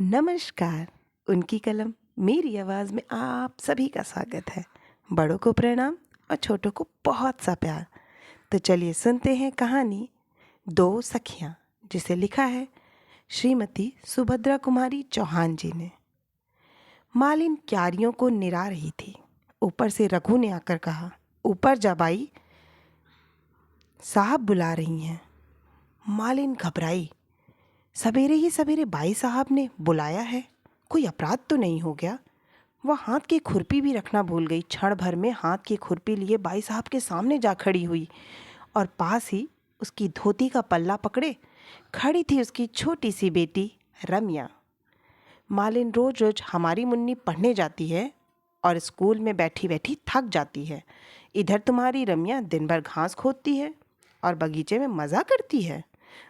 नमस्कार। उनकी कलम मेरी आवाज़ में आप सभी का स्वागत है। बड़ों को प्रणाम और छोटों को बहुत सा प्यार। तो चलिए सुनते हैं कहानी दो सखियाँ, जिसे लिखा है श्रीमती सुभद्रा कुमारी चौहान जी ने। मालिन क्यारियों को निरा रही थी। ऊपर से रघु ने आकर कहा, ऊपर जा बाई, साहब बुला रही हैं। मालिन घबराई। सवेरे ही सवेरे बाई साहब ने बुलाया है, कोई अपराध तो नहीं हो गया। वह हाथ की खुरपी भी रखना भूल गई। क्षण भर में हाथ की खुरपी लिए बाई साहब के सामने जा खड़ी हुई और पास ही उसकी धोती का पल्ला पकड़े खड़ी थी उसकी छोटी सी बेटी रम्या। मालिन रोज रोज हमारी मुन्नी पढ़ने जाती है और स्कूल में बैठी बैठी थक जाती है। इधर तुम्हारी रम्या दिन भर घास खोदती है और बगीचे में मज़ा करती है।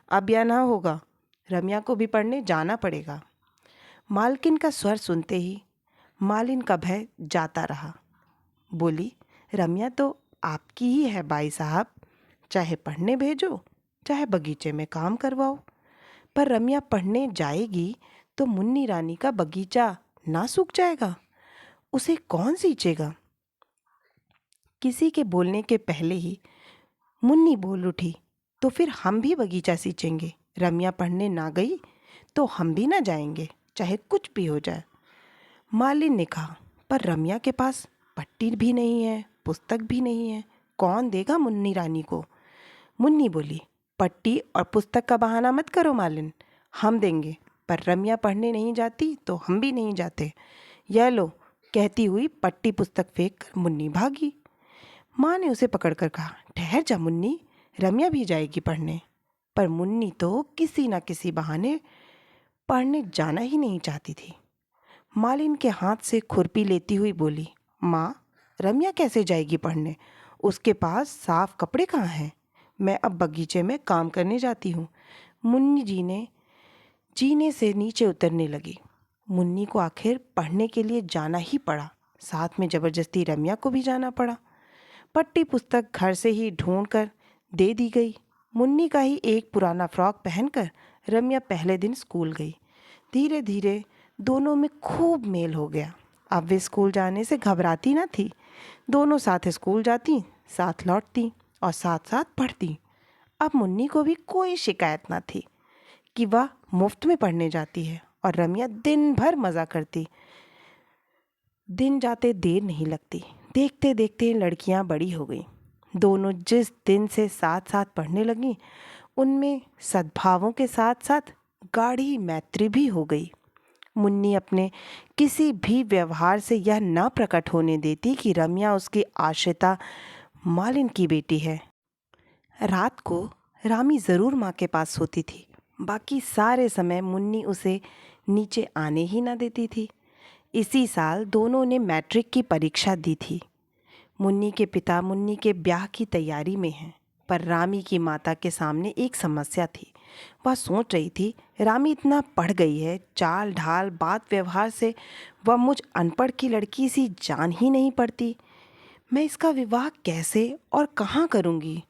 अब यह ना होगा, रम्या को भी पढ़ने जाना पड़ेगा। मालकिन का स्वर सुनते ही मालिन का भय जाता रहा। बोली, रम्या तो आपकी ही है बाई साहब, चाहे पढ़ने भेजो चाहे बगीचे में काम करवाओ। पर रम्या पढ़ने जाएगी तो मुन्नी रानी का बगीचा ना सूख जाएगा, उसे कौन सींचेगा। किसी के बोलने के पहले ही मुन्नी बोल उठी, तो फिर हम भी बगीचा सींचेंगे। रम्या पढ़ने ना गई तो हम भी ना जाएंगे, चाहे कुछ भी हो जाए। मालिन ने कहा, पर रम्या के पास पट्टी भी नहीं है, पुस्तक भी नहीं है, कौन देगा मुन्नी रानी को। मुन्नी बोली, पट्टी और पुस्तक का बहाना मत करो मालिन, हम देंगे। पर रम्या पढ़ने नहीं जाती तो हम भी नहीं जाते। यह लो, कहती हुई पट्टी पुस्तक फेंक कर मुन्नी भागी। माँ ने उसे पकड़कर कहा, ठहर जा मुन्नी, रम्या भी जाएगी पढ़ने। पर मुन्नी तो किसी न किसी बहाने पढ़ने जाना ही नहीं चाहती थी। मालिन के हाथ से खुरपी लेती हुई बोली, माँ, रम्या कैसे जाएगी पढ़ने, उसके पास साफ कपड़े कहाँ हैं। मैं अब बगीचे में काम करने जाती हूँ। मुन्नी जीने से नीचे उतरने लगी। मुन्नी को आखिर पढ़ने के लिए जाना ही पड़ा, साथ में ज़बरदस्ती रम्या को भी जाना पड़ा। पट्टी पुस्तक घर से ही ढूंढ कर दे दी गई। मुन्नी का ही एक पुराना फ्रॉक पहनकर रम्या पहले दिन स्कूल गई। धीरे धीरे दोनों में खूब मेल हो गया। अब वे स्कूल जाने से घबराती न थी। दोनों साथ स्कूल जाती, साथ लौटती और साथ साथ पढ़ती। अब मुन्नी को भी कोई शिकायत न थी कि वह मुफ्त में पढ़ने जाती है और रम्या दिन भर मज़ा करती। दिन जाते देर नहीं लगती। देखते देखते लड़कियां बड़ी हो गई। दोनों जिस दिन से साथ साथ पढ़ने लगीं, उनमें सद्भावों के साथ साथ गाढ़ी मैत्री भी हो गई। मुन्नी अपने किसी भी व्यवहार से यह न प्रकट होने देती कि रम्या उसकी आश्रिता मालिन की बेटी है। रात को रामी ज़रूर माँ के पास सोती थी। बाकी सारे समय मुन्नी उसे नीचे आने ही न देती थी। इसी साल दोनों ने मैट्रिक की परीक्षा दी थी। मुन्नी के पिता मुन्नी के ब्याह की तैयारी में हैं, पर रामी की माता के सामने एक समस्या थी। वह सोच रही थी, रामी इतना पढ़ गई है, चाल ढाल बात व्यवहार से वह मुझ अनपढ़ की लड़की सी जान ही नहीं पड़ती। मैं इसका विवाह कैसे और कहाँ करूँगी।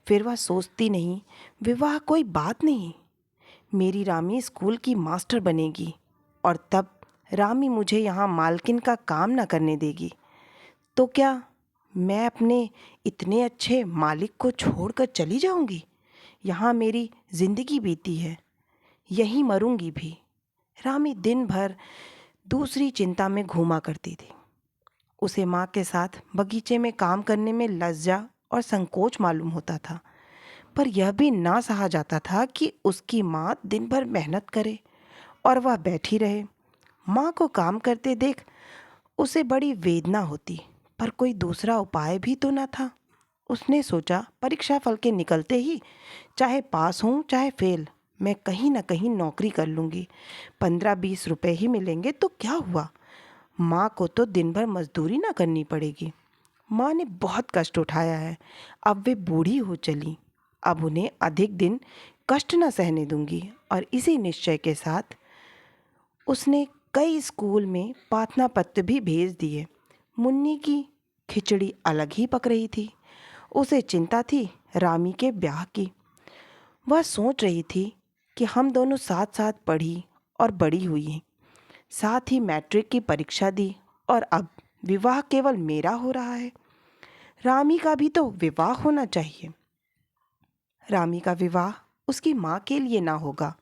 फिर वह सोचती, नहीं, विवाह कोई बात नहीं, मेरी रामी स्कूल की मास्टर बनेगी और तब रामी मुझे यहाँ मालकिन का काम न करने देगी। तो क्या मैं अपने इतने अच्छे मालिक को छोड़कर चली जाऊंगी। यहाँ मेरी जिंदगी बीती है, यहीं मरूंगी भी। रामी दिन भर दूसरी चिंता में घूमा करती थी। उसे माँ के साथ बगीचे में काम करने में लज्जा और संकोच मालूम होता था, पर यह भी ना सहा जाता था कि उसकी माँ दिन भर मेहनत करे और वह बैठी रहे। माँ को काम करते देख उसे बड़ी वेदना होती, पर कोई दूसरा उपाय भी तो न था। उसने सोचा, परीक्षा फल के निकलते ही चाहे पास हूँ चाहे फेल, मैं कहीं ना कहीं नौकरी कर लूँगी। 15-20 रुपए ही मिलेंगे तो क्या हुआ, माँ को तो दिन भर मजदूरी ना करनी पड़ेगी। माँ ने बहुत कष्ट उठाया है, अब वे बूढ़ी हो चली, अब उन्हें अधिक दिन कष्ट न सहने दूंगी। और इसी निश्चय के साथ उसने कई स्कूल में प्रार्थना पत्र भी भेज दिए। मुन्नी की खिचड़ी अलग ही पक रही थी। उसे चिंता थी रामी के ब्याह की। वह सोच रही थी कि हम दोनों साथ साथ पढ़ी और बड़ी हुई, साथ ही मैट्रिक की परीक्षा दी और अब विवाह केवल मेरा हो रहा है। रामी का भी तो विवाह होना चाहिए। रामी का विवाह उसकी माँ के लिए ना होगा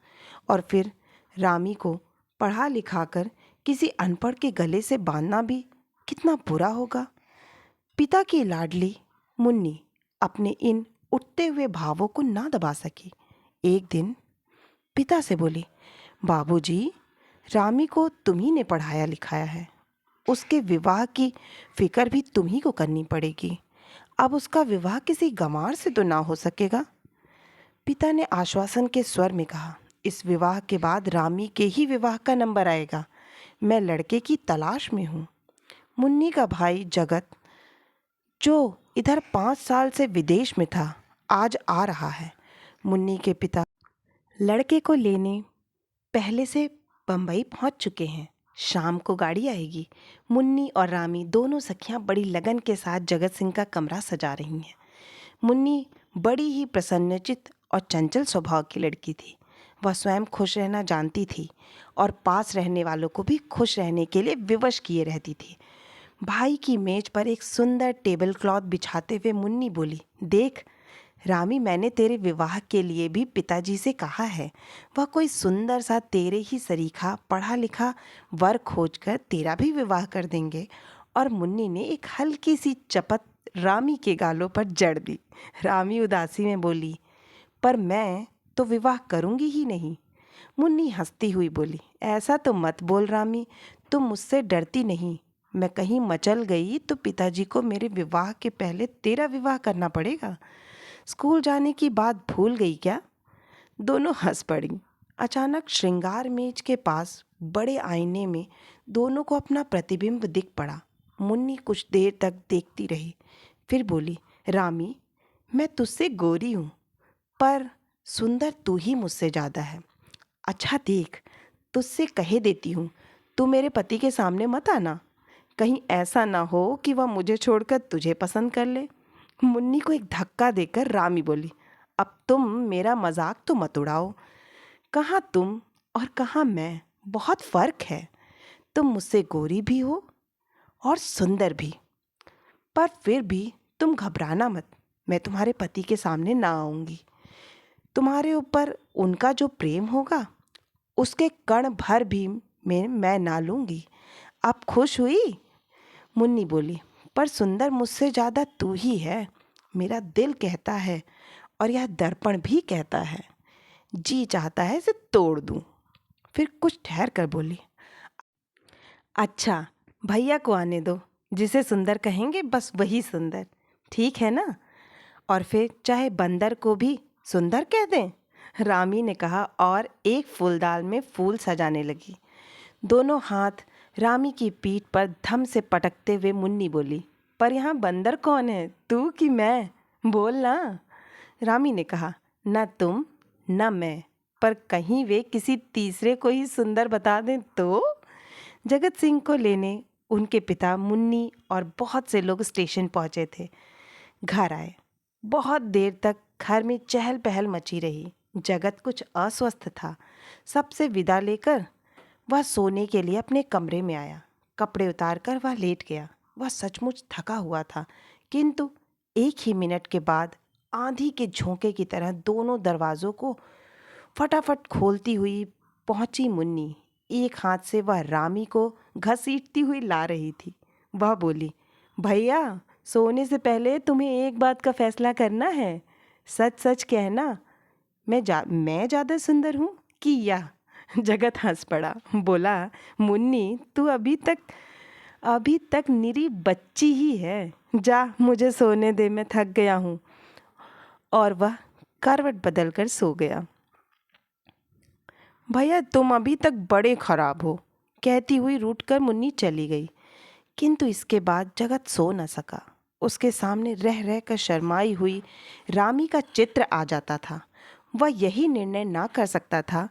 और फिर रामी को पढ़ा लिखा कर किसी अनपढ़ के गले से बांधना भी कितना बुरा होगा। पिता की लाडली मुन्नी अपने इन उठते हुए भावों को ना दबा सकी। एक दिन पिता से बोली, बाबूजी, रामी को तुम ही ने पढ़ाया लिखाया है, उसके विवाह की फिक्र भी तुम ही को करनी पड़ेगी। अब उसका विवाह किसी गंवार से तो ना हो सकेगा। पिता ने आश्वासन के स्वर में कहा, इस विवाह के बाद रामी के ही विवाह का नंबर आएगा। मैं लड़के की तलाश में हूँ। मुन्नी का भाई जगत, जो इधर 5 साल से विदेश में था, आज आ रहा है। मुन्नी के पिता लड़के को लेने पहले से बम्बई पहुंच चुके हैं। शाम को गाड़ी आएगी। मुन्नी और रामी दोनों सखियां बड़ी लगन के साथ जगत सिंह का कमरा सजा रही हैं। मुन्नी बड़ी ही प्रसन्नचित्त और चंचल स्वभाव की लड़की थी। वह स्वयं खुश रहना जानती थी और पास रहने वालों को भी खुश रहने के लिए विवश किए रहती थी। भाई की मेज पर एक सुंदर टेबल क्लॉथ बिछाते हुए मुन्नी बोली, देख रामी, मैंने तेरे विवाह के लिए भी पिताजी से कहा है। वह कोई सुंदर सा तेरे ही सरीखा पढ़ा लिखा वर खोजकर तेरा भी विवाह कर देंगे। और मुन्नी ने एक हल्की सी चपत रामी के गालों पर जड़ दी। रामी उदासी में बोली, पर मैं तो विवाह करूंगी ही नहीं। मुन्नी हंसती हुई बोली, ऐसा तो मत बोल रामी, तुम मुझसे डरती नहीं। मैं कहीं मचल गई तो पिताजी को मेरे विवाह के पहले तेरा विवाह करना पड़ेगा। स्कूल जाने की बात भूल गई क्या? दोनों हंस पड़ी। अचानक श्रृंगार मेज के पास बड़े आईने में दोनों को अपना प्रतिबिंब दिख पड़ा। मुन्नी कुछ देर तक देखती रही, फिर बोली, रामी, मैं तुझसे गोरी हूँ, पर सुंदर तू ही मुझसे ज़्यादा है। अच्छा देख, तुझसे कहे देती हूँ, तू मेरे पति के सामने मत आना। कहीं ऐसा ना हो कि वह मुझे छोड़कर तुझे पसंद कर ले। मुन्नी को एक धक्का देकर रामी बोली, अब तुम मेरा मजाक तो मत उड़ाओ। कहाँ तुम और कहाँ मैं, बहुत फ़र्क है। तुम मुझसे गोरी भी हो और सुंदर भी, पर फिर भी तुम घबराना मत। मैं तुम्हारे पति के सामने ना आऊँगी। तुम्हारे ऊपर उनका जो प्रेम होगा, उसके कण भर भी मैं ना लूँगी। अब खुश हुई? मुन्नी बोली, पर सुंदर मुझसे ज़्यादा तू ही है। मेरा दिल कहता है और यह दर्पण भी कहता है। जी चाहता है इसे तोड़ दूं। फिर कुछ ठहर कर बोली, अच्छा, भैया को आने दो। जिसे सुंदर कहेंगे बस वही सुंदर, ठीक है ना? और फिर चाहे बंदर को भी सुंदर कह दें। रामी ने कहा और एक फूलदान में फूल सजाने लगी। दोनों हाथ रामी की पीठ पर धम से पटकते हुए मुन्नी बोली, पर यहाँ बंदर कौन है, तू कि मैं? बोल ना। रामी ने कहा, न तुम न मैं, पर कहीं वे किसी तीसरे को ही सुंदर बता दें तो? जगत सिंह को लेने उनके पिता, मुन्नी और बहुत से लोग स्टेशन पहुँचे थे। घर आए। बहुत देर तक घर में चहल पहल मची रही। जगत कुछ अस्वस्थ था। सबसे विदा लेकर वह सोने के लिए अपने कमरे में आया। कपड़े उतारकर वह लेट गया। वह सचमुच थका हुआ था, किंतु एक ही मिनट के बाद आंधी के झोंके की तरह दोनों दरवाज़ों को फटाफट खोलती हुई पहुंची मुन्नी। एक हाथ से वह रामी को घसीटती हुई ला रही थी। वह बोली, भैया, सोने से पहले तुम्हें एक बात का फैसला करना है। सच सच कहना, मैं ज़्यादा सुंदर हूँ कि यह? जगत हंस पड़ा, बोला, मुन्नी, तू अभी तक निरी बच्ची ही है। जा, मुझे सोने दे, मैं थक गया हूँ। और वह करवट बदल कर सो गया। भैया, तुम अभी तक बड़े खराब हो, कहती हुई रूठकर मुन्नी चली गई। किंतु इसके बाद जगत सो न सका। उसके सामने रह रह कर शर्माई हुई रामी का चित्र आ जाता था। वह यही निर्णय ना कर सकता था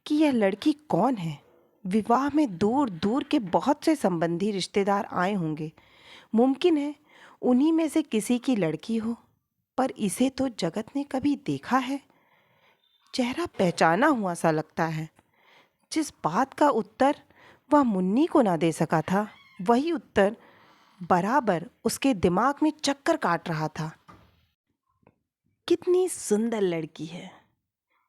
कि यह लड़की कौन है। विवाह में दूर दूर के बहुत से संबंधी रिश्तेदार आए होंगे। मुमकिन है उन्हीं में से किसी की लड़की हो, पर इसे तो जगत ने कभी देखा है। चेहरा पहचाना हुआ सा लगता है। जिस बात का उत्तर वह मुन्नी को ना दे सका था, वही उत्तर बराबर उसके दिमाग में चक्कर काट रहा था। कितनी सुंदर लड़की है।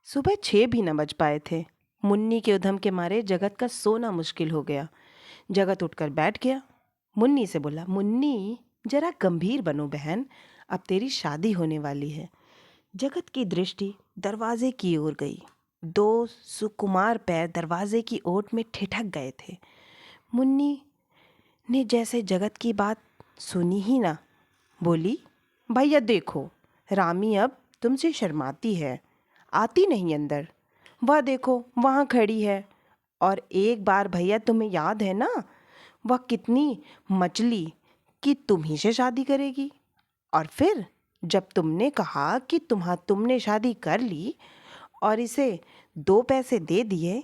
सुबह 6 भी न बज पाए थे। मुन्नी के उधम के मारे जगत का सोना मुश्किल हो गया। जगत उठकर बैठ गया। मुन्नी से बोला, मुन्नी जरा गंभीर बनो बहन, अब तेरी शादी होने वाली है। जगत की दृष्टि दरवाजे की ओर गई। 2 सुकुमार पैर दरवाजे की ओट में ठिठक गए थे। मुन्नी ने जैसे जगत की बात सुनी ही ना, बोली, भैया देखो, रामी अब तुमसे शर्माती है, आती नहीं अंदर। वह देखो वहाँ खड़ी है। और एक बार भैया तुम्हें याद है ना, वह कितनी मचली कि तुम ही से शादी करेगी। और फिर जब तुमने कहा कि तुमने शादी कर ली और इसे 2 पैसे दे दिए,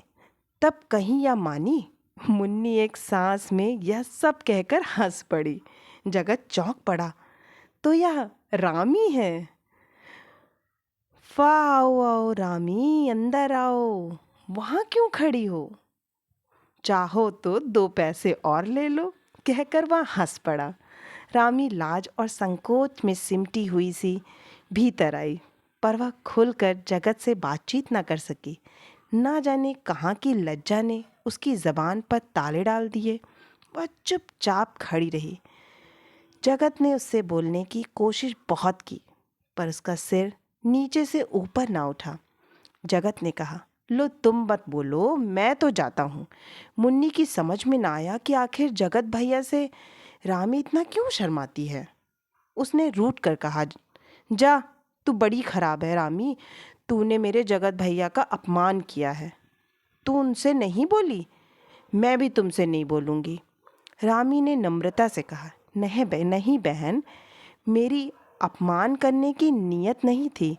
तब कहीं या मानी। मुन्नी एक सांस में यह सब कहकर हंस पड़ी। जगत चौंक पड़ा, तो यह रामी है। आओ आओ रामी, अंदर आओ, वहाँ क्यों खड़ी हो? चाहो तो 2 पैसे और ले लो, कहकर वह हंस पड़ा। रामी लाज और संकोच में सिमटी हुई सी भीतर आई, पर वह खुलकर जगत से बातचीत न कर सकी। ना जाने कहाँ की लज्जा ने उसकी ज़बान पर ताले डाल दिए। वह चुपचाप खड़ी रही। जगत ने उससे बोलने की कोशिश बहुत की, पर उसका सिर नीचे से ऊपर ना उठा। जगत ने कहा, लो तुम मत बोलो, मैं तो जाता हूँ। मुन्नी की समझ में ना आया कि आखिर जगत भैया से रामी इतना क्यों शर्माती है। उसने रूठ कर कहा, जा, तू बड़ी खराब है रामी, तूने मेरे जगत भैया का अपमान किया है। तू उनसे नहीं बोली, मैं भी तुमसे नहीं बोलूँगी। रामी ने नम्रता से कहा, नहीं बहन, मेरी अपमान करने की नीयत नहीं थी।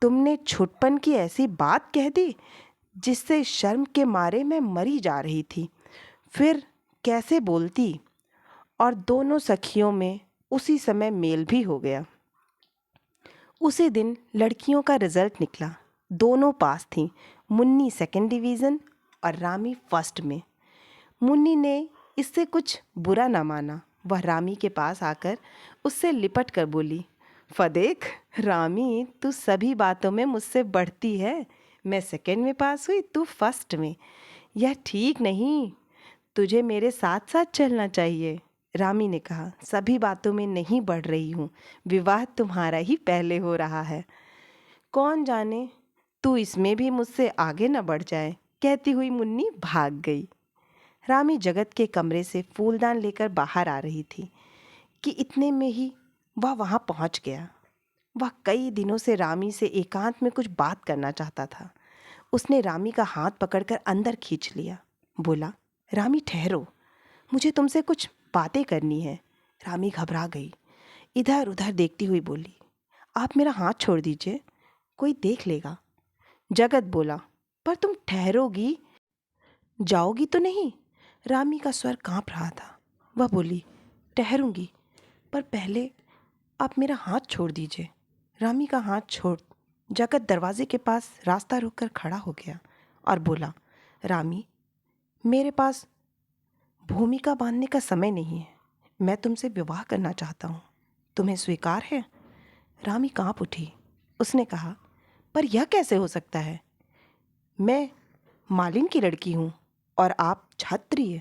तुमने छुटपन की ऐसी बात कह दी जिससे शर्म के मारे मैं मरी जा रही थी। फिर कैसे बोलती। और दोनों सखियों में उसी समय मेल भी हो गया। उसी दिन लड़कियों का रिजल्ट निकला। दोनों पास थीं। मुन्नी 2nd डिवीज़न और रामी 1st में। मुन्नी ने इससे कुछ बुरा ना माना। वह रामी के पास आकर उससे लिपट कर बोली, फदेख रामी, तू सभी बातों में मुझसे बढ़ती है। मैं 2nd में पास हुई, तू 1st में। यह ठीक नहीं, तुझे मेरे साथ साथ चलना चाहिए। रामी ने कहा, सभी बातों में नहीं बढ़ रही हूँ, विवाह तुम्हारा ही पहले हो रहा है। कौन जाने तू इसमें भी मुझसे आगे न बढ़ जाए, कहती हुई मुन्नी भाग गई। रामी जगत के कमरे से फूलदान लेकर बाहर आ रही थी कि इतने में ही वह वहाँ पहुँच गया। वह कई दिनों से रामी से एकांत में कुछ बात करना चाहता था। उसने रामी का हाथ पकड़कर अंदर खींच लिया। बोला, रामी ठहरो, मुझे तुमसे कुछ बातें करनी है। रामी घबरा गई। इधर उधर देखती हुई बोली, आप मेरा हाथ छोड़ दीजिए, कोई देख लेगा। जगत बोला, पर तुम ठहरोगी, जाओगी तो नहीं? रामी का स्वर कांप रहा था। वह बोली, ठहरूंगी, पर पहले आप मेरा हाथ छोड़ दीजिए। रामी का हाथ छोड़ जगत दरवाजे के पास रास्ता रोककर खड़ा हो गया और बोला, रामी, मेरे पास भूमिका बांधने का समय नहीं है। मैं तुमसे विवाह करना चाहता हूँ। तुम्हें स्वीकार है? रामी कांप उठी। उसने कहा, पर यह कैसे हो सकता है? मैं मालिन की लड़की हूँ और आप क्षत्रिय।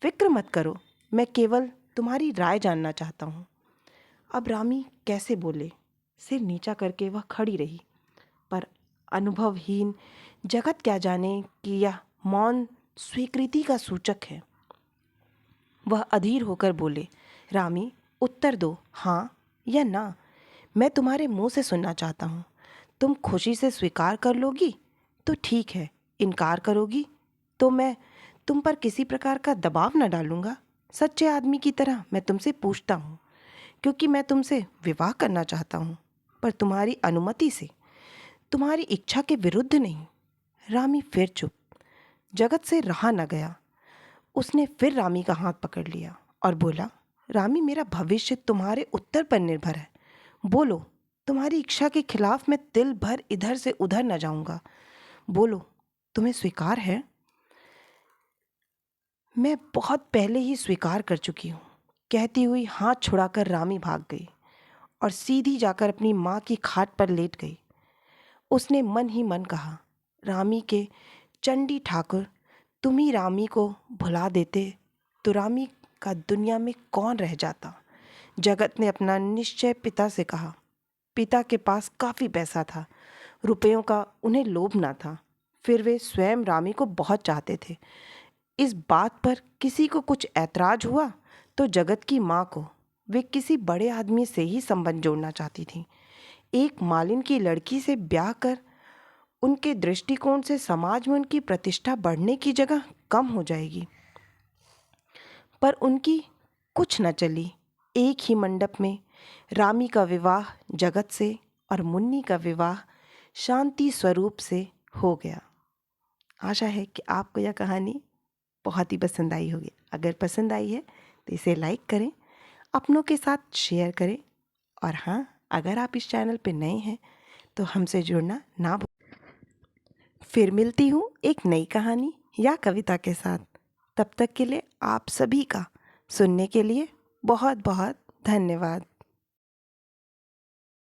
फिक्र मत करो, मैं केवल तुम्हारी राय जानना चाहता हूँ। अब रामी कैसे बोले? सिर नीचा करके वह खड़ी रही, पर अनुभवहीन जगत क्या जाने कि यह मौन स्वीकृति का सूचक है। वह अधीर होकर बोले, रामी, उत्तर दो, हाँ या ना। मैं तुम्हारे मुंह से सुनना चाहता हूँ। तुम खुशी से स्वीकार कर लोगी तो ठीक है, इनकार करोगी तो मैं तुम पर किसी प्रकार का दबाव न डालूँगा। सच्चे आदमी की तरह मैं तुमसे पूछता हूँ, क्योंकि मैं तुमसे विवाह करना चाहता हूँ, पर तुम्हारी अनुमति से, तुम्हारी इच्छा के विरुद्ध नहीं। रामी फिर चुप। जगत से रहा न गया। उसने फिर रामी का हाथ पकड़ लिया और बोला, रामी, मेरा भविष्य तुम्हारे उत्तर पर निर्भर है। बोलो, तुम्हारी इच्छा के खिलाफ मैं तिल भर इधर से उधर न जाऊंगा। बोलो, तुम्हें स्वीकार है? मैं बहुत पहले ही स्वीकार कर चुकी हूँ, कहती हुई हाथ छुड़ाकर रामी भाग गई और सीधी जाकर अपनी माँ की खाट पर लेट गई। उसने मन ही मन कहा, रामी के चंडी ठाकुर, तुम ही रामी को भुला देते तो रामी का दुनिया में कौन रह जाता। जगत ने अपना निश्चय पिता से कहा। पिता के पास काफ़ी पैसा था, रुपयों का उन्हें लोभ ना था। फिर वे स्वयं रामी को बहुत चाहते थे। इस बात पर किसी को कुछ ऐतराज हुआ तो जगत की माँ को वे किसी बड़े आदमी से ही संबंध जोड़ना चाहती थी। एक मालिन की लड़की से ब्याह कर उनके दृष्टिकोण से समाज में उनकी प्रतिष्ठा बढ़ने की जगह कम हो जाएगी। पर उनकी कुछ न चली। एक ही मंडप में रामी का विवाह जगत से और मुन्नी का विवाह शांति स्वरूप से हो गया। आशा है कि आपको यह कहानी बहुत ही पसंद आई होगी। अगर पसंद आई है तो इसे लाइक करें, अपनों के साथ शेयर करें और हाँ, अगर आप इस चैनल पे नए हैं तो हमसे जुड़ना ना भूलें। फिर मिलती हूँ एक नई कहानी या कविता के साथ। तब तक के लिए आप सभी का सुनने के लिए बहुत बहुत धन्यवाद।